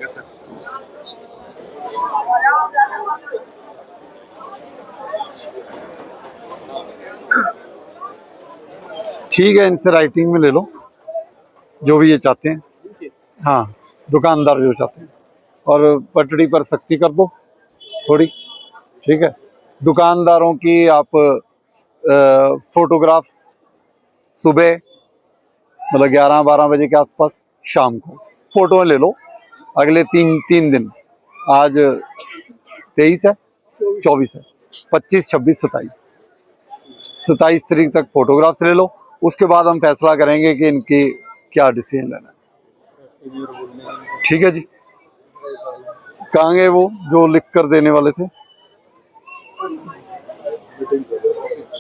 Sir. ठीक है, इनसे राइटिंग में ले लो जो भी ये चाहते हैं। हाँ, दुकानदार जो चाहते हैं, और पटड़ी पर सख्ती कर दो थोड़ी। ठीक है, दुकानदारों की आप फोटोग्राफ्स सुबह मतलब 11-12 बजे के आसपास, शाम को फोटो ले लो। अगले तीन दिन, आज 23 है, 24 है, 25, 26, 27 तारीख तक फोटोग्राफ्स ले लो। उसके बाद हम फैसला करेंगे कि इनकी क्या डिसीजन लेना है। ठीक है जी। कहाँ गए वो जो लिख कर देने वाले थे?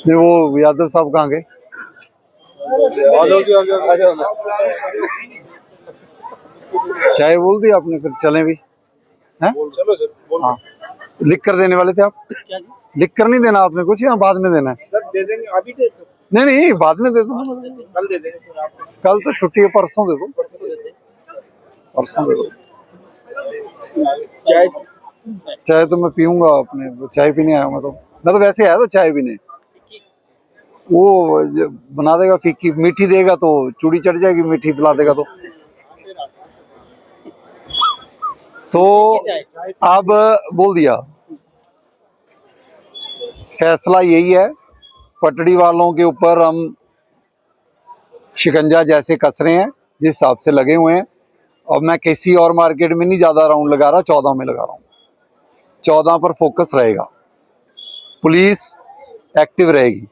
नहीं, वो यादव साहब कहाँ गए? चाय बोल दी आपने, फिर चलें भी हैं? हाँ, लिख कर देने वाले थे आप। लिख कर नहीं देना आपने कुछ, या बाद में देना है? सर दे देंगे, अभी दे दो। नहीं, बाद में दे दो। कल दे देंगे सर आपको। कल तो छुट्टी है, परसों दे दो। परसों दे दो। चाय तो मैं पीऊंगा अपने, चाय पीने आया मैं तो वैसे आया तो चाय पीने। वो बना देगा फीकी, मीठी देगा तो चूड़ी चढ़ जाएगी, मीठी पिला देगा तो अब बोल दिया। फैसला यही है, पटड़ी वालों के ऊपर हम शिकंजा जैसे कस रहे हैं जिस हिसाब से लगे हुए हैं। और मैं किसी और मार्केट में नहीं ज़्यादा राउंड लगा रहा, 14 में लगा रहा हूँ। 14 पर फोकस रहेगा, पुलिस एक्टिव रहेगी,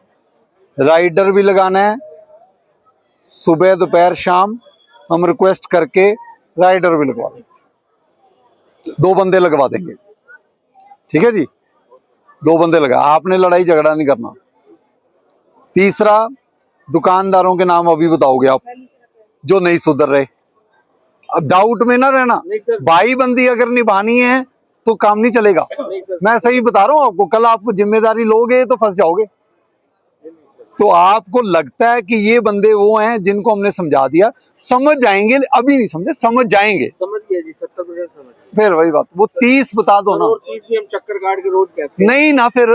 राइडर भी लगाना है। सुबह दोपहर शाम हम रिक्वेस्ट करके राइडर भी लगवा देंगे, 2 बंदे लगवा देंगे। ठीक है जी, 2 बंदे लगा, आपने लड़ाई झगड़ा नहीं करना। तीसरा, दुकानदारों के नाम अभी बताओगे आप जो नहीं सुधर रहे। अब डाउट में ना रहना, भाई बंदी अगर निभानी है तो काम नहीं चलेगा। मैं सही बता रहा हूँ आपको, कल आप जिम्मेदारी लोगे तो फंस जाओगे। तो आपको लगता है कि ये बंदे वो हैं जिनको हमने समझा दिया, समझ जाएंगे, अभी नहीं समझे, समझ जाएंगे। समझ गया जी, 70% समझ। फिर वही बात, वो 30 बता दो ना। 30 भी हम चक्कर काट के रोज कहते हैं। नहीं ना, फिर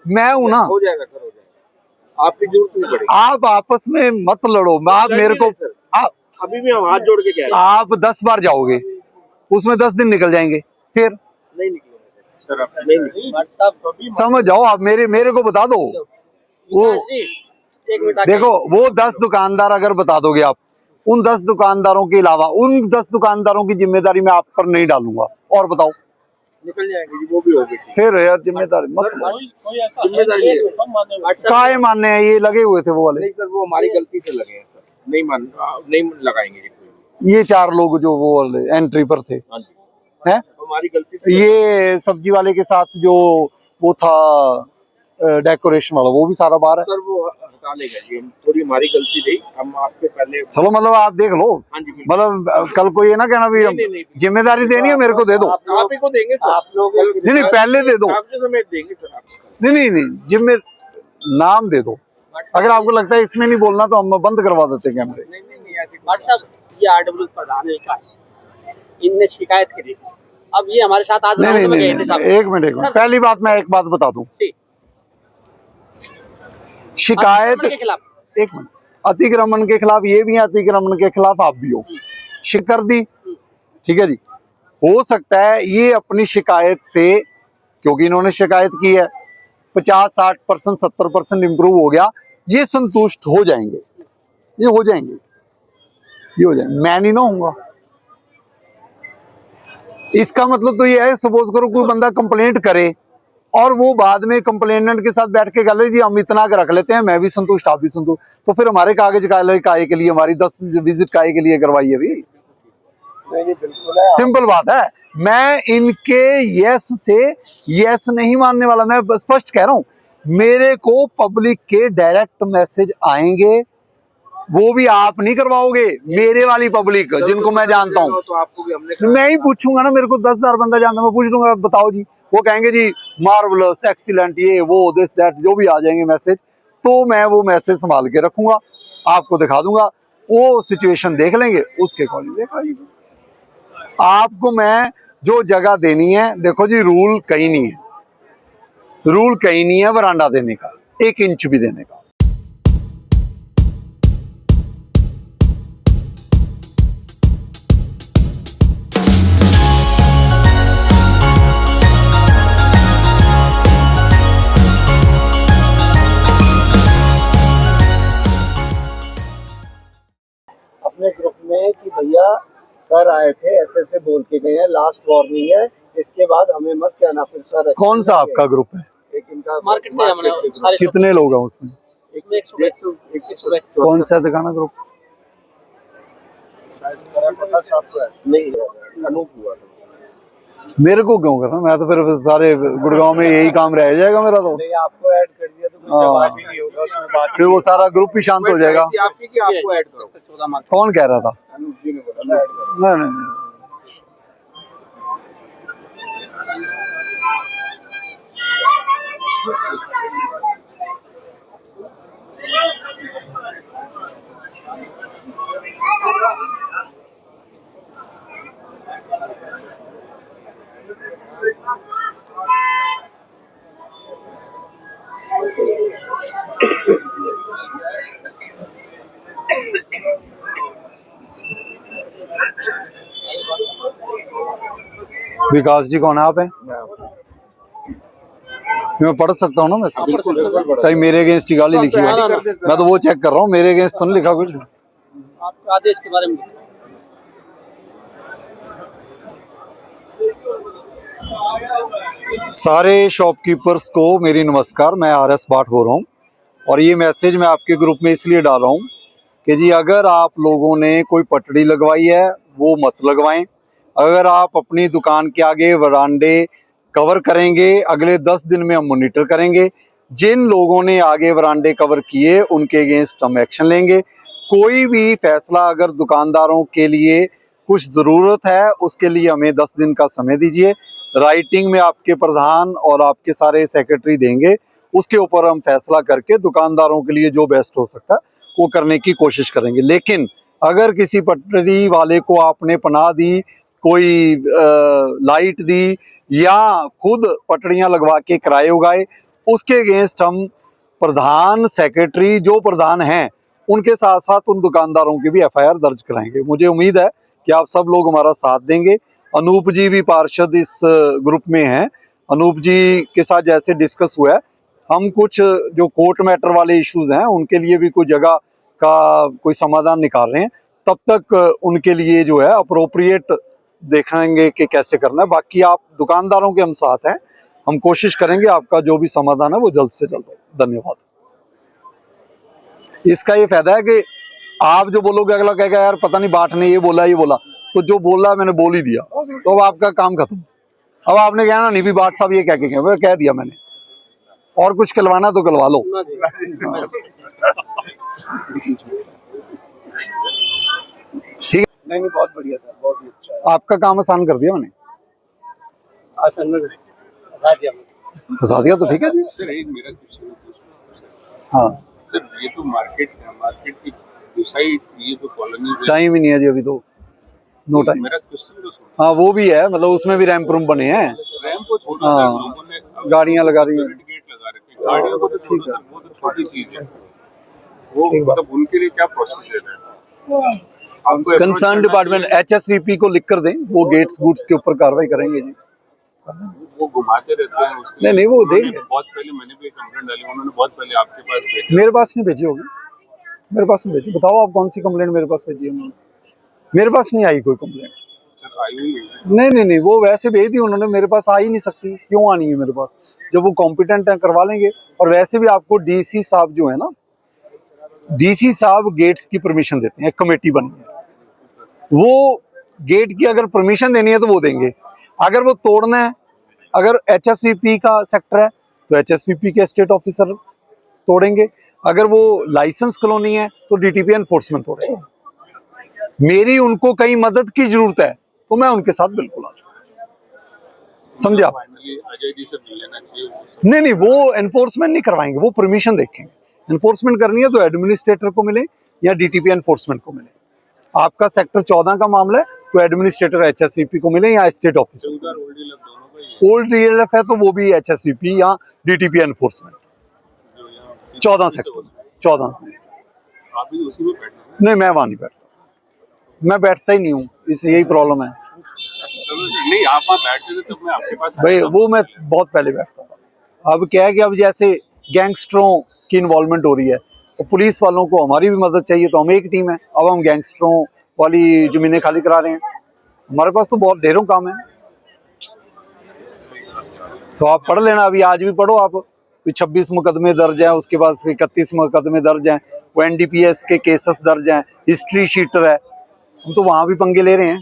मैं हूं ना। हो जाएगा सर, हो जाएगा, आपकी जरूरत नहीं पड़ेगी। आप आपस में मत लड़ो, आप मेरे को अभी भी हम हाथ जोड़ के कह रहे हैं। आप 10 बार जाओगे, उसमें 10 दिन निकल जाएंगे, फिर नहीं निकलेंगे सर, आप नहीं निकलेंगे। समझ जाओ आप, मेरे को बता दो। वो देखो, वो 10 दुकानदार अगर बता दोगे आप, उन 10 दुकानदारों के अलावा उन 10 दुकानदारों की जिम्मेदारी मैं आप पर नहीं डालूंगा। और बताओ, निकल जाएंगे जी, वो भी होगी। फिर यार जिम्मेदारी मत, जिम्मेदारी काहे मानने हैं, ये लगे हुए थे वो वाले। नहीं सर, वो हमारी गलती से लगे हैं सर, नहीं लगाएंगे जी। ये 4 लोग जो वो वाले एंट्री पर थे, हैं? हमारी गलती से। ये सब्जी वाले के साथ जो वो था डेकोरेशन वाला, वो भी सारा बाहर है सर। वो हटा लेगा जी, थोड़ी हमारी गलती थी, हम आपसे पहले। चलो, मतलब आप देख लो, मतलब कल को ये ना कहना भी जिम्मेदारी देनी है मेरे को दे दो। आप ही को देंगे सर, आप लोग। नहीं, पहले दे दो, समेत देंगे सर आपको। नहीं, जिम्मे नाम दे दो। अगर आपको लगता है इसमें नहीं बोलना तो हम बंद करवा देते कैमरे। ये आरडब्ल्यू प्रधान विकास, इनने शिकायत करी थी। अब ये हमारे साथ आज नहीं, एक मिनट। पहली बात मैं एक बात बता दूं, शिकायत के खिलाफ, एक मिनट, अतिक्रमण के खिलाफ ये भी है, अतिक्रमण के खिलाफ आप भी हो। शिकायत दी, ठीक है जी। हो सकता है ये अपनी शिकायत से, क्योंकि इन्होंने शिकायत की है, 50-60%, 70% इम्प्रूव हो गया, ये संतुष्ट हो जाएंगे, ये हो जाएंगे। मैं नहीं ना होऊंगा। इसका मतलब तो ये है, सपोज करो कोई बंदा कंप्लेंट करे और वो बाद में कंप्लेनेंट के साथ बैठ के गले जी हम इतना कर रख लेते हैं, मैं भी संतुष्ट, आप भी संतुष्ट, तो फिर हमारे कागज काहे के लिए, हमारी 10 विजिट काहे के लिए करवाई है भी? सिंपल बात है। मैं इनके यस से यस नहीं मानने वाला, मैं स्पष्ट कह रहा हूं। मेरे को पब्लिक के डायरेक्ट मैसेज आएंगे, वो भी आप नहीं करवाओगे, मेरे वाली पब्लिक जिनको मैं जानता हूँ। तो आपको भी हमने, मैं ही पूछूंगा ना, मेरे को 10,000 बंदा जानता, मैं पूछ लूंगा बताओ जी, वो कहेंगे जी मार्वलस, एक्सीलेंट, ये वो दिस दैट, जो भी आ जाएंगे मैसेज, तो मैं वो मैसेज संभाल के रखूंगा, आपको दिखा दूंगा, वो सिचुएशन देख लेंगे, उसके अकॉर्डिंग देखा जी। आपको मैं जो जगह देनी है, देखो जी रूल कहीं नहीं है, रूल कहीं नहीं है वरांडा देने का, 1 इंच भी देने का। अपने ग्रुप में कि भैया सर आए थे ऐसे ऐसे बोल के गए हैं, लास्ट वार्निंग है, इसके बाद हमें मत कहना फिर सर। कौन सा आपका ग्रुप है? एक इनका मार्केट में हमने सारे कितने लोग हैं उसमें? 100 कौन सा दिखाना ग्रुप? नहीं अनूप हुआ था। मेरे को क्यों करना, मैं तो फिर सारे गुड़गांव में यही काम रह जाएगा मेरा तो। नहीं आपको ऐड कर दिया तो कुछ जवाब ही नहीं होगा उसमें बात। फिर वो सारा ग्रुप ही शांत हो जाएगा। आपकी कि आपको ऐड करो? 14 मार्केट। कौन कह रहा था? अनूप जी ने बोला ऐड करो। नहीं नहीं नहीं। विकास जी कौन है आप हैं? मैं पढ़ सकता हूँ ना, मैं कहीं मेरे अगेंस्ट ही गाली लिखी है? मैं तो वो चेक कर रहा हूँ, मेरे अगेंस्ट तो नहीं लिखा कुछ। आपके आदेश के बारे में सारे शॉपकीपर्स को मेरी नमस्कार, मैं RS भाट हो रहा हूँ और ये मैसेज मैं आपके ग्रुप में इसलिए डाल रहा हूँ कि जी अगर आप लोगों ने कोई पटड़ी लगवाई है वो मत लगवाएं। अगर आप अपनी दुकान के आगे वरांडे कवर करेंगे, अगले 10 दिन में हम मॉनिटर करेंगे। जिन लोगों ने आगे वरांडे कवर किए उनके अगेंस्ट हम एक्शन लेंगे। कोई भी फैसला अगर दुकानदारों के लिए कुछ ज़रूरत है उसके लिए हमें 10 दिन का समय दीजिए। राइटिंग में आपके प्रधान और आपके सारे सेक्रेटरी देंगे, उसके ऊपर हम फैसला करके दुकानदारों के लिए जो बेस्ट हो सकता है वो करने की कोशिश करेंगे। लेकिन अगर किसी पटरी वाले को आपने पनाह दी, कोई लाइट दी या खुद पटड़ियाँ लगवा के किराए उगाए, उसके अगेंस्ट हम प्रधान सेक्रेटरी जो प्रधान हैं उनके साथ साथ उन दुकानदारों की भी FIR दर्ज कराएंगे। मुझे उम्मीद है कि आप सब लोग हमारा साथ देंगे। अनूप जी भी पार्षद इस ग्रुप में हैं। अनूप जी के साथ जैसे डिस्कस हुआ है, हम कुछ जो कोर्ट मैटर वाले इश्यूज हैं उनके लिए भी कोई जगह का कोई समाधान निकाल रहे हैं। तब तक उनके लिए जो है अप्रोप्रिएट देखेंगे कि कैसे करना है। बाकी आप दुकानदारों के हम साथ हैं, हम कोशिश करेंगे आपका जो भी समाधान है वो जल्द से जल्द हो। धन्यवाद। इसका ये फायदा है कि आप जो बोलोगे अगला कहेगा यार पता नहीं भाट ने ये बोला, तो जो बोला मैंने बोल ही दिया, तो अब आपका काम खत्म। अब आपने कहना नहीं भी भाट साहब ये कह के गए, वो कह दिया मैंने, और कुछ करवाना तो करवा लो। ठीक है, नहीं बहुत बढ़िया सर, बहुत ही अच्छा है। आपका काम आसान कर दिया मैंने, फंसा दिया तो ठीक है जी। सर एक मेरा क्वेश्चन हाँ सर, ये तो मार्केट की डिसाइड, ये तो कॉलोनी टाइम ही नहीं है जी अभी तो, नो टाइम। मेरा क्वेश्चन तो सुनो। हाँ वो भी है, मतलब उसमें भी रैंप रूम बने हैं, रैंप को छोटा हाँ, लोगों ने गाड़ियाँ लगा रही हैं। गेट लगा रखे हैं। गाड़ियों को तो छोटा सा, वो तो छोटी चीज है, वो मतलब उनके लिए क्या प्रोसीजर है? आपको कंसर्न डिपार्टमेंट HSVP को लिख कर दें, वो गेट्स गुड्स के ऊपर कार्रवाई करेंगे जी। वो घुमाते रहते हैं उसके नहीं वो उन्होंने देंगे। बहुत पहले मैंने भी एक कंप्लेंट डाली, उन्होंने बहुत पहले आपके पास भेजी। मेरे पास नहीं भेजी होगी, मेरे पास नहीं भेजी। बताओ आप कौन सी कंप्लेंट मेरे पास भेजी है उन्होंने? मेरे पास नहीं आई कोई कंप्लेंट। सर आई हुई है। नहीं वो वैसे भेज दी उन्होंने, मेरे पास आ ही नहीं सकती। क्यों आनी है मेरे पास? जब वो कॉम्पिटेंट है करवा लेंगे। और वैसे भी आपको DC साहब जो है ना, DC साहब गेट्स की परमिशन देते हैं, कमेटी बनी है, वो गेट की अगर परमिशन देनी है तो वो देंगे। अगर वो तोड़ना है, अगर HSVP का सेक्टर है तो HSVP के स्टेट ऑफिसर तोड़ेंगे। अगर वो लाइसेंस कॉलोनी है तो DTP एनफोर्समेंट तोड़ेगा। मेरी उनको कहीं मदद की जरूरत है तो मैं उनके साथ बिल्कुल आ जाऊंगा, समझा? फाइनली अजय जी से मिल लेना चाहिए। नहीं वो एनफोर्समेंट नहीं करवाएंगे, वो परमिशन देखेंगे। एनफोर्समेंट करनी है तो एडमिनिस्ट्रेटर को मिले या DTP एनफोर्समेंट को मिले। आपका सेक्टर 14 का मामला है तो एडमिनिस्ट्रेटर एचएसवीपी को मिले या स्टेट ऑफिसर। उधर ओल्ड डीलर दोनों का ही ओल्ड डीएलएफ है तो वो भी एचएसवीपी या डीटीपी एनफोर्समेंट। जो यहाँ 14 सेक्टर 14। आप भी उसी में बैठना है। नहीं, मैं वहां नहीं बैठता, मैं बैठता ही नहीं हूँ, इस यही प्रॉब्लम है चलो नहीं, आप वहाँ बैठते थे तब मैं आपके पास भाई। आया था। वो मैं बहुत पहले बैठता था। अब क्या है कि अब जैसे गैंगस्टरों की इन्वॉल्वमेंट हो रही है तो पुलिस वालों को हमारी भी मदद चाहिए, तो हम एक टीम है। अब हम गैंगस्टरों वाली जमीनें खाली करा रहे हैं, हमारे पास तो बहुत ढेरों काम है। तो आप पढ़ लेना, अभी आज भी पढ़ो आप। 26 मुकदमे दर्ज हैं, उसके बाद 31 मुकदमे दर्ज हैं, वो एनडीपीएस के केसेस दर्ज हैं, हिस्ट्री शीटर है, हम तो वहां भी पंगे ले रहे हैं।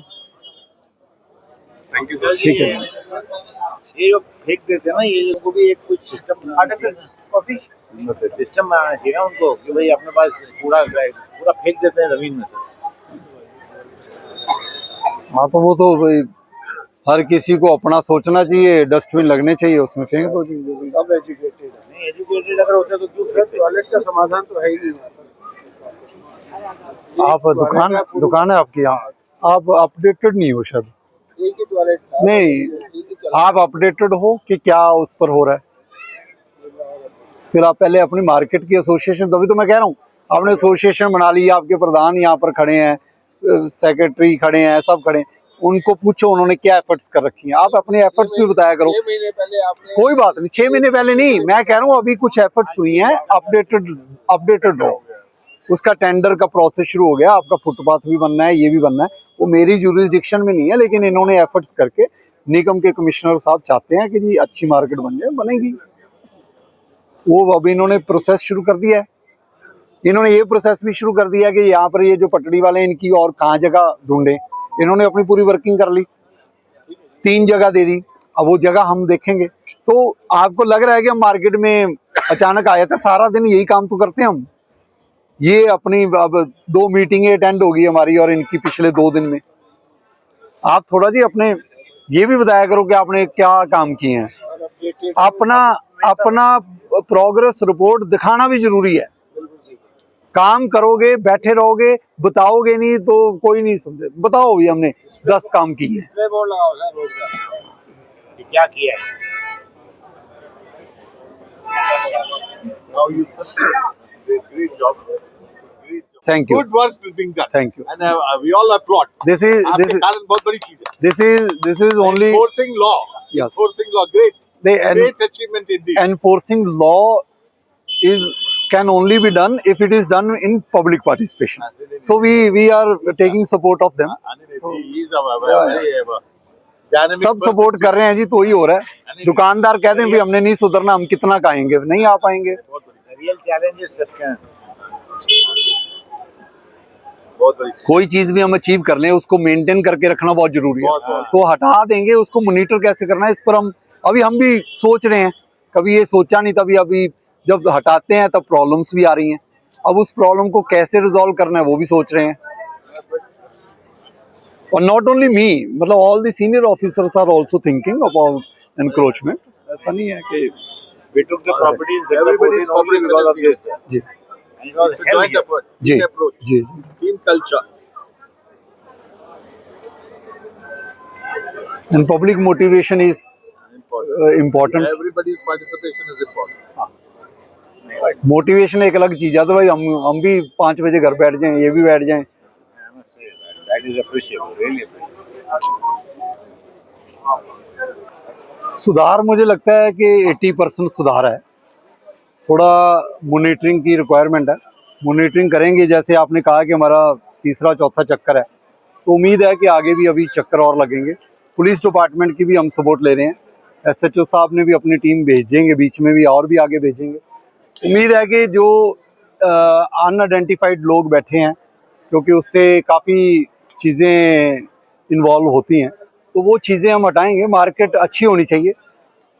Thank you sir. ठीक है। ये जो फेंक देते हैं ना, ये इनको भी एक कुछ सिस्टम सिस्टम बनाना चाहिए ना उनको, कि भाई अपने पास पूरा फेंक देते हैं जमीन में। हाँ तो वो तो भाई हर किसी को अपना सोचना चाहिए, डस्टबिन लगने चाहिए, उसमें फेंक दो चीजें। सब एजुकेटेड है, नहीं एजुकेटेड अगर होते तो क्यों फेंकते? टॉयलेट का समाधान तो है ही नहीं। आप दुकान है आपकी यहाँ, आप अपडेटेड नहीं हो शायद। एक ही टॉयलेट था, नहीं, आप अपडेटेड हो कि क्या उस पर हो रहा है? फिर आप पहले अपनी मार्केट की एसोसिएशन, तभी तो मैं कह रहा हूँ आपने एसोसिएशन बना ली, आपके प्रधान यहाँ पर खड़े हैं, सेक्रेटरी खड़े हैं, सब खड़े हैं, उनको पूछो उन्होंने क्या एफर्ट्स कर रखी हैं। आप अपने एफर्ट्स भी बताया करो। 6 महीने पहले आपने कोई बात नहीं, 6 महीने पहले नहीं, मैं कह रहा हूँ अभी कुछ एफर्ट्स हुई हैं, अपडेटेड रहो। उसका टेंडर का प्रोसेस शुरू हो गया, आपका फुटपाथ भी बनना है, ये भी बनना है, वो मेरी ज्यूरिसडिक्शन में नहीं है, लेकिन इन्होंने एफर्ट्स करके, निगम के कमिश्नर साहब चाहते हैं कि जी अच्छी मार्केट बन जाए, बनेगी। वो अभी इन्होंने प्रोसेस शुरू कर दिया है। इन्होंने ये प्रोसेस भी शुरू कर दिया कि यहाँ पर ये जो पटड़ी वाले हैं इनकी और कहाँ जगह ढूंढे। इन्होंने अपनी पूरी वर्किंग कर ली, 3 जगह दे दी, अब वो जगह हम देखेंगे। तो आपको लग रहा है कि हम मार्केट में अचानक आए थे? सारा दिन यही काम तो करते हैं हम। ये अपनी अब 2 मीटिंगें अटेंड होगी हमारी और इनकी पिछले 2 दिन में। आप थोड़ा जी अपने ये भी बताया करो कि आपने क्या काम किए हैं। अपना प्रोग्रेस रिपोर्ट दिखाना भी जरूरी है। काम करोगे, बैठे रहोगे, बताओगे नहीं तो कोई नहीं समझे। बताओ भी हमने 10 काम किए हैं। बोर्ड लगाओ सर रोड का, कि क्या किया है? Now you such a great job. Thank you, Good work is being done. Thank you. And we all applaud. This is आपके कारण बहुत बड़ी चीज है। This is only Enforcing law. Yes. Enforcing law. Great. Great achievement indeed. enforcing law can only be done if it is done in public participation. So we are taking support of them. He is a very dynamic सब person. Support कर रहे हैं जी, तो ही हो रहा है। दुकानदार कहते हैं भी हमने नहीं सुधरना, हम कितना खाएंगे, नहीं आ पाएंगे। बहुत बड़ी रियल चैलेंज है, बहुत बड़ी। कोई चीज भी हम अचीव कर लें उसको मेंटेन करके रखना बहुत जरूरी है। बहुत। तो हटा देंगे उसको, मॉनिटर कैसे करना है इस पर हम भी सोच रहे हैं। कभी ये सोचा नहीं, तभी अभी जब हटाते हैं तब प्रॉब्लम्स भी आ रही हैं। अब उस प्रॉब्लम को कैसे रिजॉल्व करना है वो भी सोच रहे हैं। और नॉट ओनली मी, मतलब all the senior officers are also thinking about encroachment. ऐसा नहीं है कि We took the property in everybody is only because of this. जी And it was It's a joint effort, जी team approach, जी team culture. And public motivation is important. Everybody's participation is important. Motivation एक अलग चीज है। तो भाई हम भी 5 बजे घर बैठ जाएं, ये भी बैठ जाएं। I must say that is appreciable, really appreciable. सुधार मुझे लगता है कि 80% सुधार है। थोड़ा मॉनिटरिंग की रिक्वायरमेंट है, मॉनिटरिंग करेंगे। जैसे आपने कहा कि हमारा 3रा 4था चक्कर है, तो उम्मीद है कि आगे भी अभी चक्कर और लगेंगे। पुलिस डिपार्टमेंट की भी हम सपोर्ट ले रहे हैं। SHO साहब ने भी अपनी टीम भेजेंगे, बीच में भी और भी आगे भेजेंगे। उम्मीद है कि जो अनआइडेंटिफाइड लोग बैठे हैं, क्योंकि उससे काफ़ी चीज़ें इन्वॉल्व होती हैं, तो वो चीज़ें हम हटाएंगे। मार्केट अच्छी होनी चाहिए,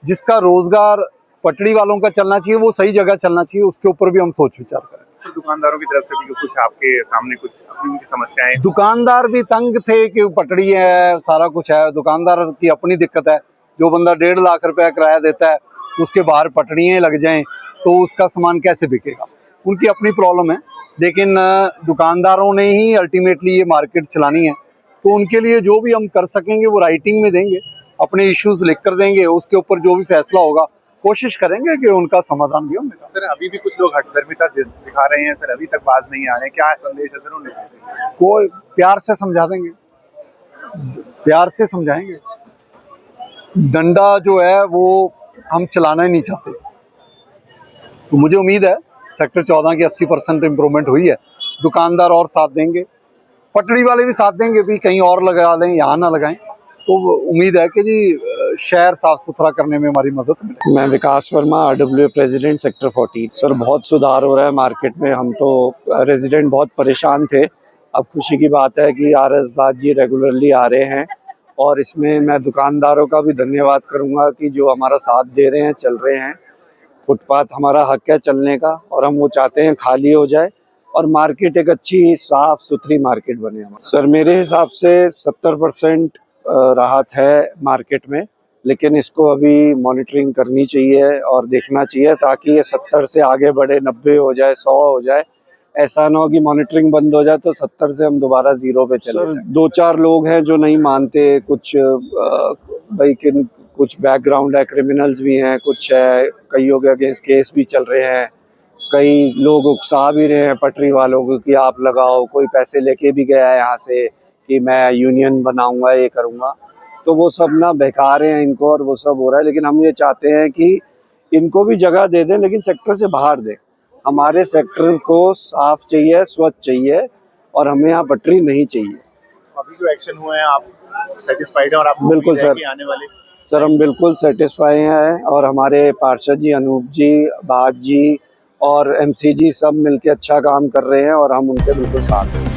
जिसका रोज़गार पटड़ी वालों का चलना चाहिए, वो सही जगह चलना चाहिए। उसके ऊपर भी हम सोच विचार करें। सर दुकानदारों की तरफ से भी कुछ आपके सामने कुछ अपनी उनकी समस्याएं? दुकानदार भी तंग थे कि पटड़ी है, सारा कुछ है। दुकानदार की अपनी दिक्कत है। जो बंदा 1.5 लाख रुपया किराया देता है, उसके बाहर पटड़ियाँ लग जाएं तो उसका सामान कैसे बिकेगा, उनकी अपनी प्रॉब्लम है। लेकिन दुकानदारों ने ही अल्टीमेटली ये मार्केट चलानी है, तो उनके लिए जो भी हम कर सकेंगे वो राइटिंग में देंगे, अपने इश्यूज लिख कर देंगे, उसके ऊपर जो भी फैसला होगा कोशिश करेंगे कि उनका समाधान भी हो मिलेगा। सर अभी भी कुछ लोग हठधर्मिता दिखा रहे हैं सर, अभी तक बाज नहीं आ रहे हैं, क्या संदेश है सर उन्हें? कोई प्यार से समझा देंगे, प्यार से समझाएंगे। डंडा जो है वो हम चलाना ही नहीं चाहते। तो मुझे उम्मीद है सेक्टर 14 की 80% इम्प्रूवमेंट हुई है, दुकानदार और साथ देंगे, पटड़ी वाले भी साथ देंगे भी कहीं और लगा लें, यहाँ ना लगाएं। तो उम्मीद है कि जी शहर साफ सुथरा करने में हमारी मदद मिले। मैं Vikas Verma, RWA president sector 14। Sir बहुत सुधार हो रहा है मार्केट में, हम तो रेजिडेंट बहुत परेशान थे। अब खुशी की बात है कि RS बाज जी रेगुलरली आ रहे हैं, और इसमें मैं दुकानदारों का भी धन्यवाद करूंगा कि जो हमारा साथ दे रहे हैं, चल रहे हैं। फुटपाथ हमारा हक है चलने का, और हम वो चाहते हैं खाली हो जाए और मार्केट एक अच्छी साफ सुथरी मार्केट बने हमारी। सर मेरे हिसाब से 70% राहत है मार्केट में, लेकिन इसको अभी मॉनिटरिंग करनी चाहिए और देखना चाहिए ताकि ये 70 से आगे बढ़े, 90 हो जाए, 100 हो जाए। ऐसा ना हो कि मॉनिटरिंग बंद हो जाए तो 70 से हम दोबारा 0 पे चले जाएं। 2-4 लोग हैं जो नहीं मानते, कुछ भाई कुछ बैकग्राउंड है, क्रिमिनल्स भी हैं, कुछ है, कईयों के अगेंस्ट केस भी चल रहे हैं, कई लोग उकसा भी रहे हैं पटरी वालों को कि आप लगाओ, कोई पैसे लेके भी गया है यहाँ से कि मैं यूनियन बनाऊंगा, ये करूंगा। तो वो सब ना बेकार हैं इनको, और वो सब हो रहा है। लेकिन हम ये चाहते हैं कि इनको भी जगह दे दें, लेकिन सेक्टर से बाहर दें। हमारे सेक्टर को साफ चाहिए, स्वच्छ चाहिए, और हमें यहाँ पटरी नहीं चाहिए। अभी जो एक्शन हुए हैं आप सेटिस्फाइड हैं और आप बिल्कुल सर, आने वाले? सर हम बिल्कुल सेटिस्फाई हैं, और हमारे पार्षद जी, अनूप जी, बाग जी और MC जी सब मिलके अच्छा काम कर रहे हैं, और हम उनके बिल्कुल साथ हैं।